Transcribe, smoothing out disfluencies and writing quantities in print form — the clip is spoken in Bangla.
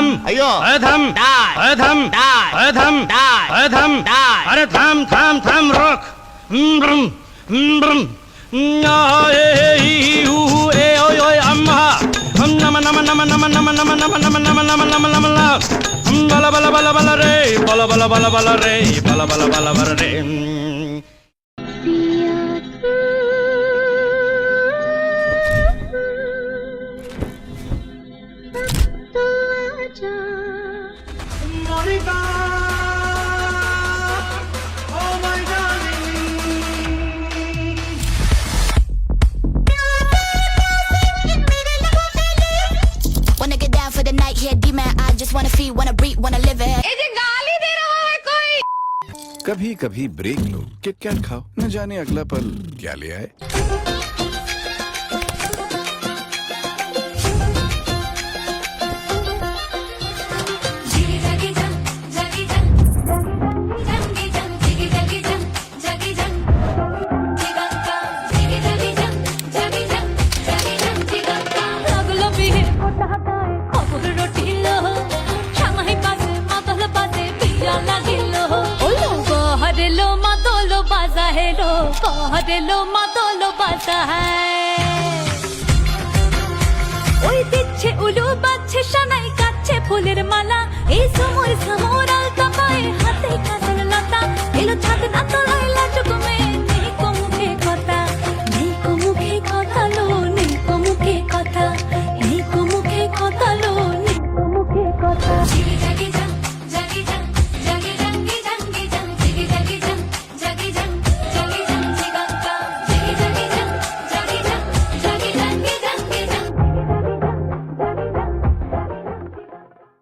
থাম अयो আরে থাম Die. আরে থাম Die. আরে থাম Die. আরে থাম Die. আরে থাম থাম থাম রক ব্রুম ব্রুম এ ওই ওই আম্মা নামা নামা নামা নামা নামা নামা নামা নামা নামা নামা নামা নামা নামা বালা বালা বালা বালা রে বালা বালা বালা বালা রে বালা বালা বালা বালা রে Wanna get down for the night, yeah, D-man. I just wanna feel, wanna breathe, wanna live it. कभी कभी ब्रेक लो, किटकैट खाओ, न जाने अगला पल क्या ले आए। হেলো মাদলো বাজা ওই দিচ্ছে উলু বাজছে সানাই কাচ্ছে ফুলের মালা এই সময় সময়